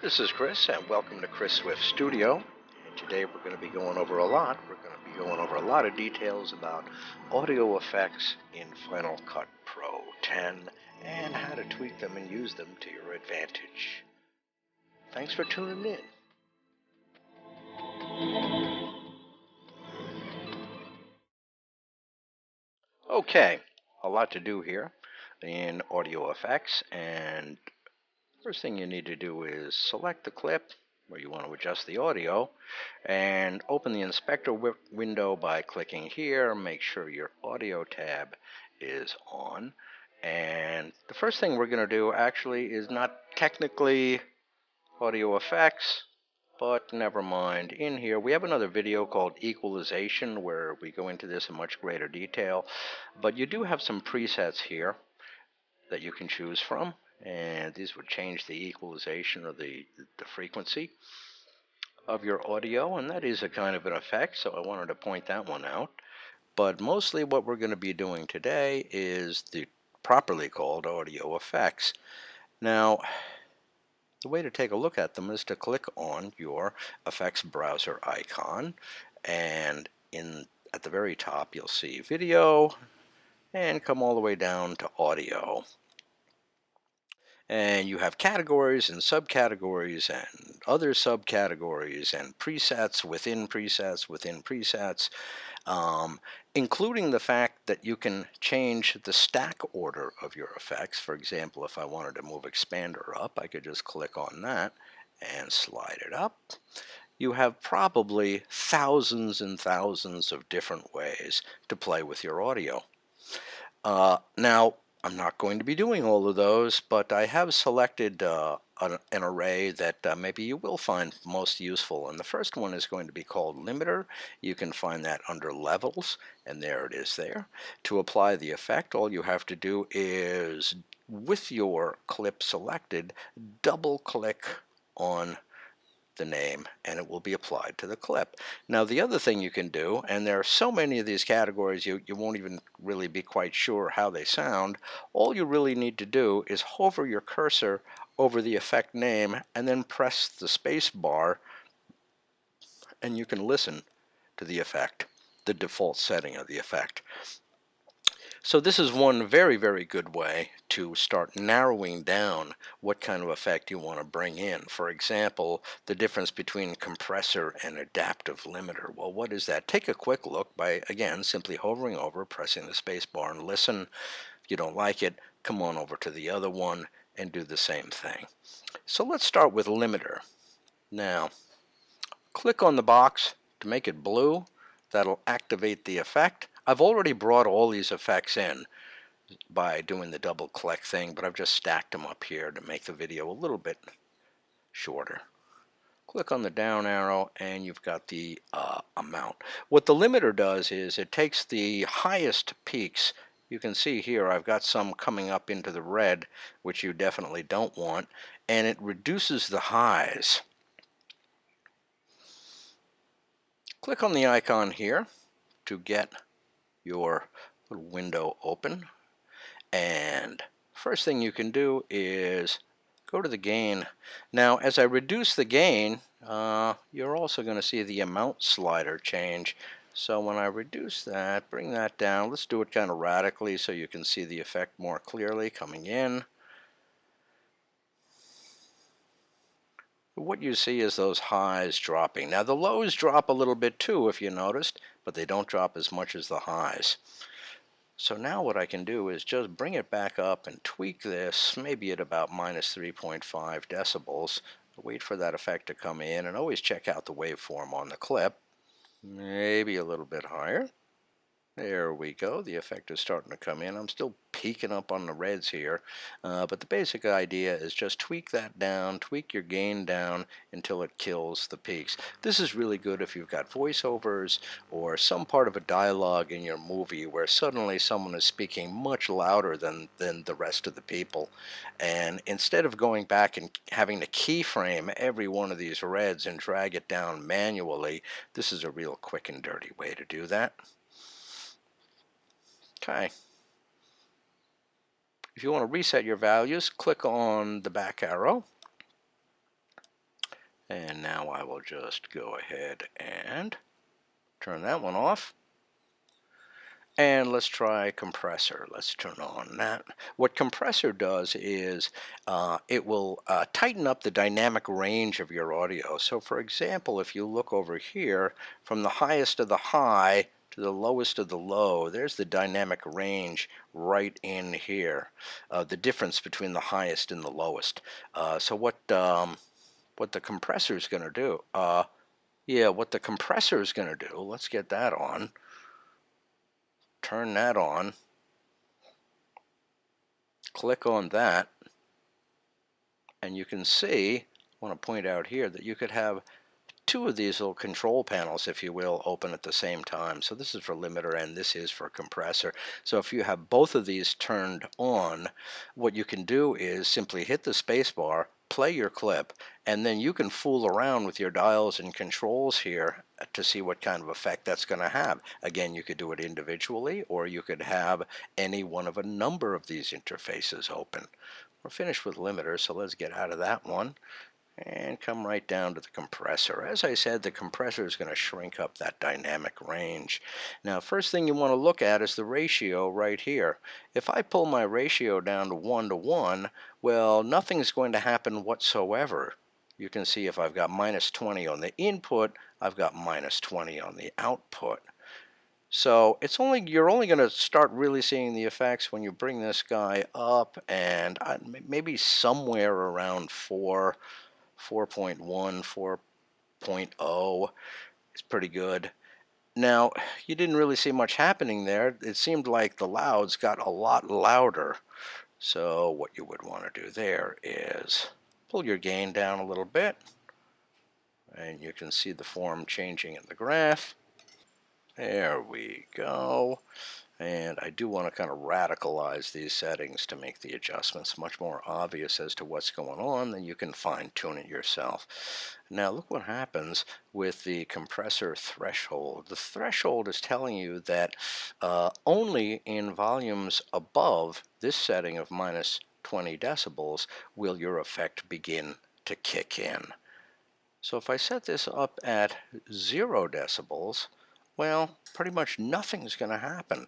This is Chris, and welcome to Chris Swift Studio. And today we're going to be going over a lot. We're going to be going over a lot of details about audio effects in Final Cut Pro 10 and how to tweak them and use them to your advantage. Thanks for tuning in. Okay, a lot to do here in audio effects, and first thing you need to do is select the clip where you want to adjust the audio and open the inspector window by clicking here. Make sure your audio tab is on. And the first thing we're going to do actually is not technically audio effects, but never mind. In here we have another video called equalization where we go into this in much greater detail, but you do have some presets here that you can choose from, and these would change the equalization or the frequency of your audio, and that is a kind of an effect, so I wanted to point that one out. But mostly what we're going to be doing today is the properly called audio effects. Now, the way to take a look at them is to click on your effects browser icon, and at the very top you'll see video, and come all the way down to audio. And you have categories and subcategories and other subcategories and presets within presets within presets, including the fact that you can change the stack order of your effects. For example, if I wanted to move expander up, I could just click on that and slide it up. You have probably thousands and thousands of different ways to play with your audio. Now, I'm not going to be doing all of those, but I have selected an array that maybe you will find most useful. And the first one is going to be called limiter. You can find that under levels, and there it is there. To apply the effect, all you have to do is, with your clip selected, double click on the name and it will be applied to the clip. Now the other thing you can do, and there are so many of these categories you won't even really be quite sure how they sound, all you really need to do is hover your cursor over the effect name and then press the space bar, and you can listen to the effect, the default setting of the effect. So this is one very, very good way to start narrowing down what kind of effect you want to bring in. For example, the difference between compressor and adaptive limiter. Well, what is that? Take a quick look by, again, simply hovering over, pressing the space bar and listen. If you don't like it, come on over to the other one and do the same thing. So let's start with limiter. Now, click on the box to make it blue. That'll activate the effect. I've already brought all these effects in by doing the double click thing, but I've just stacked them up here to make the video a little bit shorter. Click on the down arrow and you've got the amount. What the limiter does is it takes the highest peaks. You can see here I've got some coming up into the red, which you definitely don't want, and it reduces the highs. Click on the icon here to get your little window open, and first thing you can do is go to the gain. Now as I reduce the gain, you're also going to see the amount slider change. So when I reduce that, bring that down, let's do it kind of radically so you can see the effect more clearly coming in. What you see is those highs dropping. Now the lows drop a little bit too, if you noticed, but they don't drop as much as the highs. So now what I can do is just bring it back up and tweak this, maybe at about minus 3.5 decibels. Wait for that effect to come in, and always check out the waveform on the clip. Maybe a little bit higher. There we go. The effect is starting to come in. I'm still peaking up on the reds here, but the basic idea is just tweak that down, tweak your gain down until it kills the peaks. This is really good if you've got voiceovers or some part of a dialogue in your movie where suddenly someone is speaking much louder than the rest of the people, and instead of going back and having to keyframe every one of these reds and drag it down manually, this is a real quick and dirty way to do that. Okay. If you want to reset your values, click on the back arrow And now I will just go ahead and turn that one off. And let's try compressor. Let's turn on that. What compressor does is it will tighten up the dynamic range of your audio. So for example, if you look over here, from the highest of the high to the lowest of the low, there's the dynamic range right in here, the difference between the highest and the lowest. So what the compressor is going to do, what the compressor is going to do, let's get that on. Turn that on, click on that, and you can see, I want to point out here that you could have two of these little control panels, if you will, open at the same time. So this is for limiter and this is for compressor. So if you have both of these turned on, what you can do is simply hit the space bar, play your clip, and then you can fool around with your dials and controls here to see what kind of effect that's going to have. Again, you could do it individually, or you could have any one of a number of these interfaces open. We're finished with limiter, so let's get out of that one and come right down to the compressor. As I said, the compressor is going to shrink up that dynamic range. Now, first thing you want to look at is the ratio right here. If I pull my ratio down to 1 to 1, well, nothing's going to happen whatsoever. You can see if I've got minus 20 on the input, I've got minus 20 on the output. So you're only going to start really seeing the effects when you bring this guy up, and maybe somewhere around 4.1, 4.0 is pretty good. Now, you didn't really see much happening there. It seemed like the louds got a lot louder. So what you would want to do there is pull your gain down a little bit, and you can see the form changing in the graph. There we go. And I do want to kind of radicalize these settings to make the adjustments much more obvious as to what's going on. Then you can fine tune it yourself. Now look what happens with the compressor threshold. The threshold is telling you that only in volumes above this setting of minus 20 decibels will your effect begin to kick in. So if I set this up at 0 decibels, well, pretty much nothing's going to happen.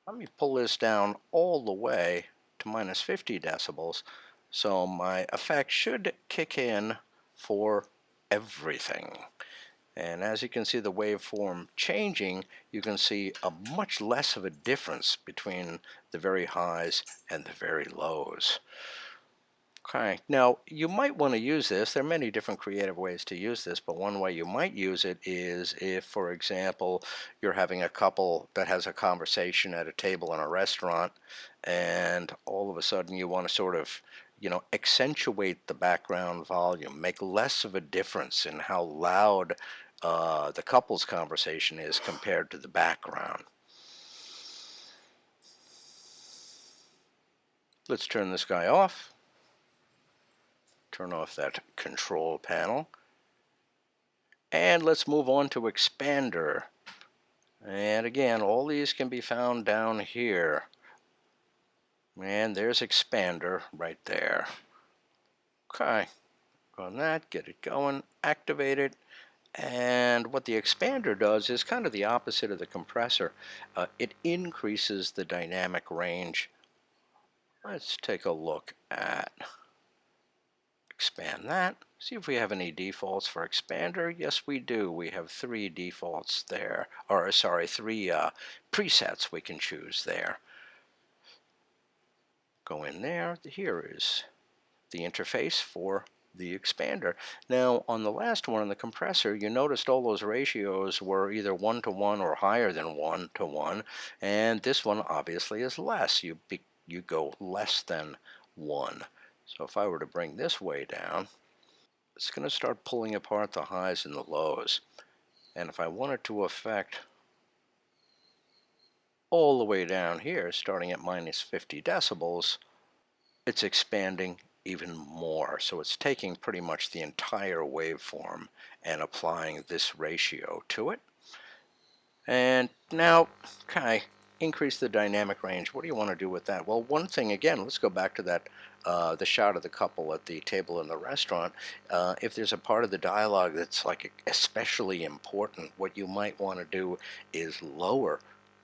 Let me pull this down all the way to minus 50 decibels, so my effect should kick in for everything. And as you can see the waveform changing, you can see a much less of a difference between the very highs and the very lows. Okay, now you might want to use this. There are many different creative ways to use this, but one way you might use it is if, for example, you're having a couple that has a conversation at a table in a restaurant, and all of a sudden you want to sort of, accentuate the background volume, make less of a difference in how loud the couple's conversation is compared to the background. Let's turn this guy off. Turn off that control panel. And let's move on to expander. And again, all these can be found down here. And there's expander right there. Okay, on that, get it going, activate it. And what the expander does is kind of the opposite of the compressor. It increases the dynamic range. Let's take a look at expand that. See if we have any defaults for expander. Yes, we do. We have 3 defaults there, or sorry, 3 presets we can choose there. Go in there. Here is the interface for the expander. Now, on the last one, on the compressor, you noticed all those ratios were either 1 to 1 or higher than 1 to 1, and this one obviously is less. You go less than 1. So if I were to bring this way down, it's going to start pulling apart the highs and the lows. And if I wanted to affect all the way down here, starting at minus 50 decibels, it's expanding even more. So it's taking pretty much the entire waveform and applying this ratio to it. And now, okay, increase the dynamic range. What do you want to do with that? Well, one thing, again, let's go back to that the shot of the couple at the table in the restaurant, if there's a part of the dialogue that's like especially important, what you might want to do is lower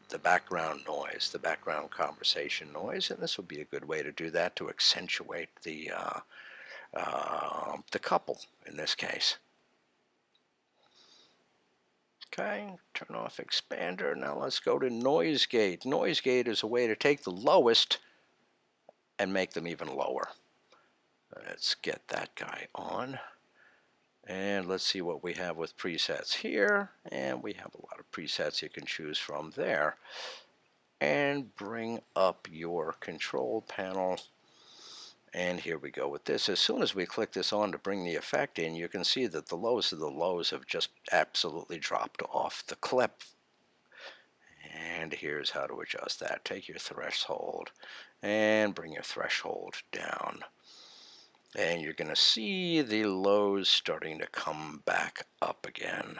the background noise, the background conversation noise, and this would be a good way to do that to accentuate the couple in this case. Okay, turn off expander. Now let's go to noise gate. Noise gate is a way to take the lowest and make them even lower. Let's get that guy on. And let's see what we have with presets here. And we have a lot of presets you can choose from there. And bring up your control panel. And here we go with this. As soon as we click this on to bring the effect in, you can see that the lowest of the lows have just absolutely dropped off the clip. And here's how to adjust that. Take your threshold and bring your threshold down. And you're going to see the lows starting to come back up again.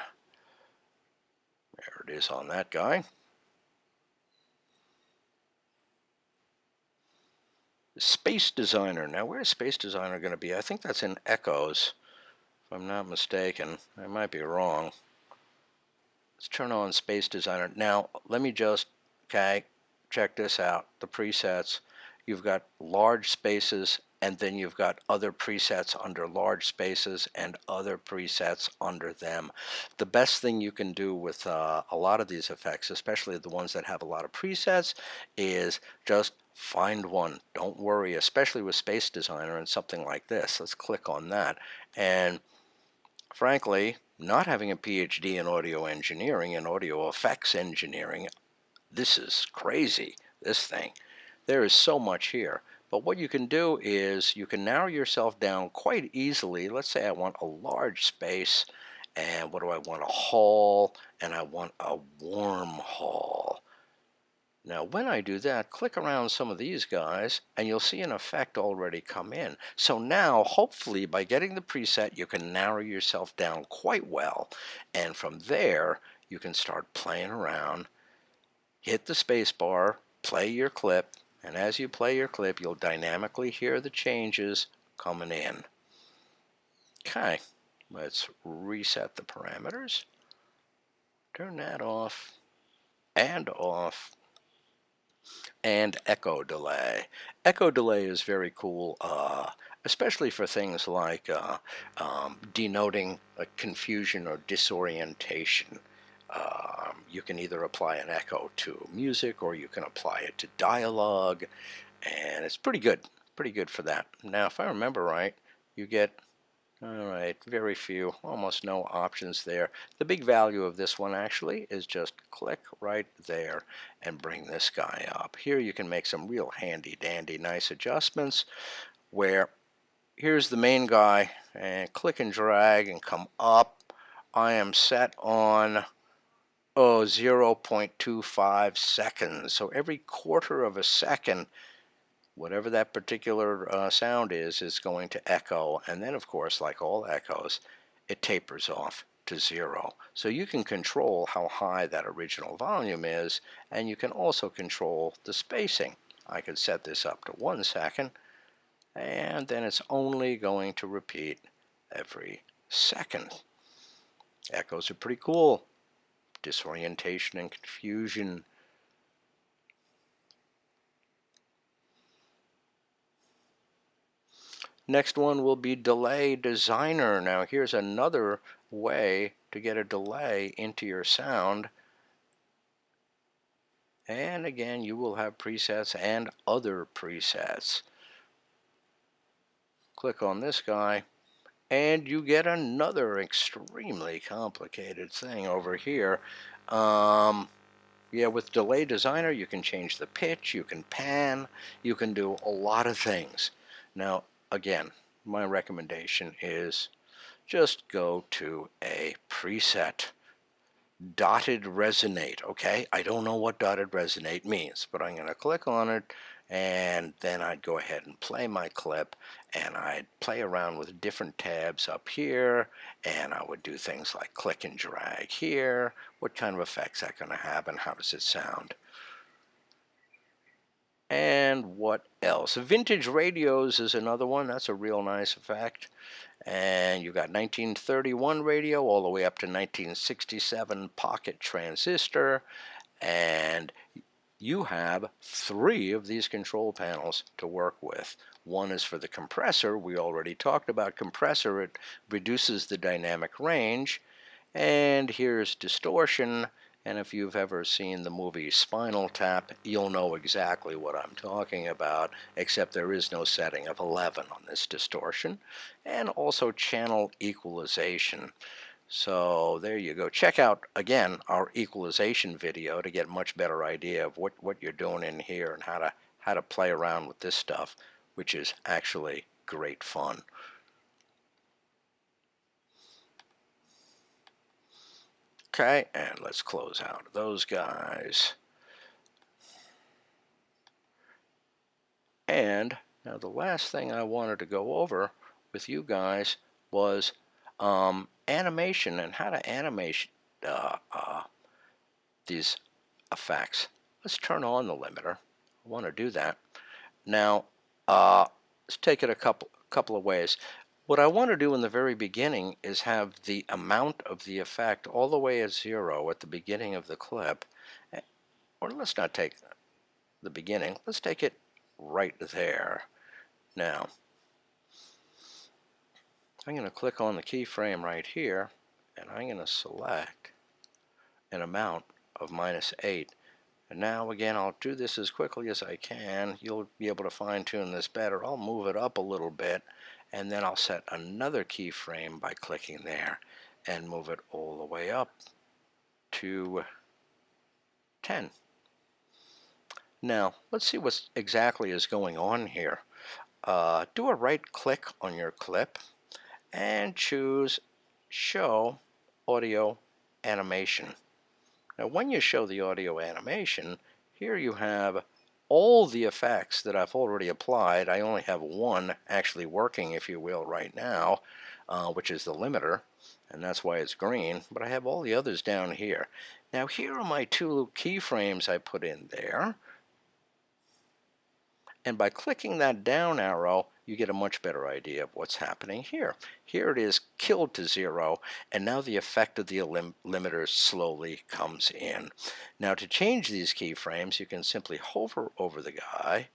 There it is on that guy. Space Designer. Now, where's Space Designer going to be? I think that's in Echoes, if I'm not mistaken. I might be wrong. Let's turn on Space Designer. Now, let me just, check this out. The presets. You've got large spaces, and then you've got other presets under large spaces and other presets under them. The best thing you can do with a lot of these effects, especially the ones that have a lot of presets, is just find one. Don't worry, especially with Space Designer and something like this. Let's click on that. And frankly, not having a PhD in audio engineering and audio effects engineering, this is crazy, this thing. There is so much here. But what you can do is you can narrow yourself down quite easily. Let's say I want a large space, and what do I want? A hall, and I want a warm hall. Now, when I do that, click around some of these guys, and you'll see an effect already come in. So now, hopefully, by getting the preset, you can narrow yourself down quite well. And from there, you can start playing around, hit the space bar, play your clip, and as you play your clip, you'll dynamically hear the changes coming in. Okay, let's reset the parameters. Turn that off and off. And echo delay. Echo delay is very cool, especially for things like denoting a confusion or disorientation. You can either apply an echo to music or you can apply it to dialogue, and it's pretty good for that. Now, if I remember right, you get all right, very few, almost no options there. The big value of this one actually is just click right there and bring this guy up. Here you can make some real handy dandy nice adjustments where here's the main guy, and click and drag and come up. I am set on 0.25 seconds. So every quarter of a second, whatever that particular sound is going to echo. And then, of course, like all echoes, it tapers off to 0. So you can control how high that original volume is, and you can also control the spacing. I could set this up to 1 second, and then it's only going to repeat every second. Echoes are pretty cool. Disorientation and confusion. Next one will be Delay Designer. Now here's another way to get a delay into your sound. And again, you will have presets and other presets. Click on this guy, and you get another extremely complicated thing over here. Yeah, with Delay Designer, you can change the pitch, you can pan, you can do a lot of things. Now, again, my recommendation is just go to a preset. Dotted resonate, okay? I don't know what dotted resonate means, but I'm going to click on it, and then I'd go ahead and play my clip, and I'd play around with different tabs up here, and I would do things like click and drag here. What kind of effects is that going to have, and how does it sound? And what else? Vintage radios is another one. That's a real nice effect. And you've got 1931 radio all the way up to 1967 pocket transistor. And you have three of these control panels to work with. One is for the compressor. We already talked about compressor. It reduces the dynamic range. And here's distortion. And if you've ever seen the movie Spinal Tap, you'll know exactly what I'm talking about, except there is no setting of 11 on this distortion. And also channel equalization. So there you go. Check out, again, our equalization video to get a much better idea of what you're doing in here and how to play around with this stuff, which is actually great fun. Okay, and let's close out those guys. And now the last thing I wanted to go over with you guys was animation and how to animate these effects. Let's turn on the limiter. I want to do that. Now, let's take it a couple of ways. What I want to do in the very beginning is have the amount of the effect all the way at 0 at the beginning of the clip. Or let's not take the beginning. Let's take it right there. Now, I'm going to click on the keyframe right here, and I'm going to select an amount of -8. And now again, I'll do this as quickly as I can. You'll be able to fine tune this better. I'll move it up a little bit, and then I'll set another keyframe by clicking there and move it all the way up to 10. Now, let's see what exactly is going on here. Do a right click on your clip and choose Show Audio Animation. Now, when you show the audio animation, here you have all the effects that I've already applied. I only have one actually working, if you will, right now, which is the limiter, and that's why it's green, but I have all the others down here. Now, here are my two keyframes I put in there, and by clicking that down arrow, you get a much better idea of what's happening here. Here it is killed to 0, and now the effect of the limiter slowly comes in. Now to change these keyframes, you can simply hover over the guy,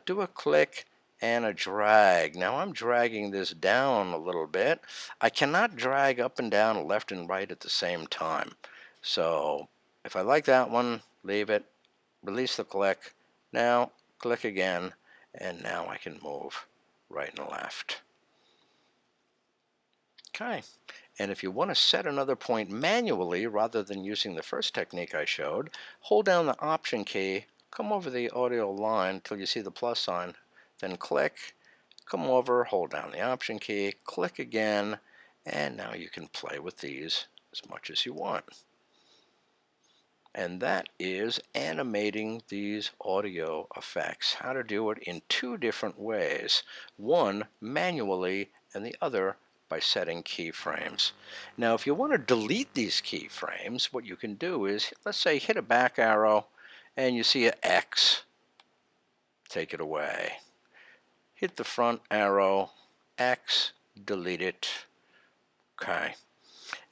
do a click and a drag. Now I'm dragging this down a little bit. I cannot drag up and down, left and right at the same time. So if I like that one, leave it, release the click. Now click again, and now I can move right and left. Okay, and if you want to set another point manually rather than using the first technique I showed, hold down the Option key, come over the audio line until you see the plus sign, then click, come over, hold down the Option key, click again, and now you can play with these as much as you want. And that is animating these audio effects. How to do it in two different ways. One manually and the other by setting keyframes. Now if you want to delete these keyframes, what you can do is, let's say, hit a back arrow and you see an X. Take it away. Hit the front arrow, X, delete it. Okay.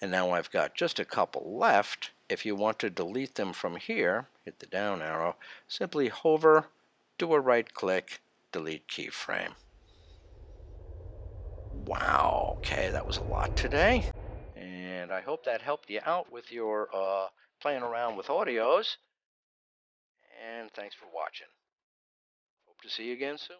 And now I've got just a couple left. If you want to delete them from here, hit the down arrow, simply hover, do a right click, delete keyframe. Wow, okay, that was a lot today. And I hope that helped you out with your playing around with audios. And thanks for watching. Hope to see you again soon.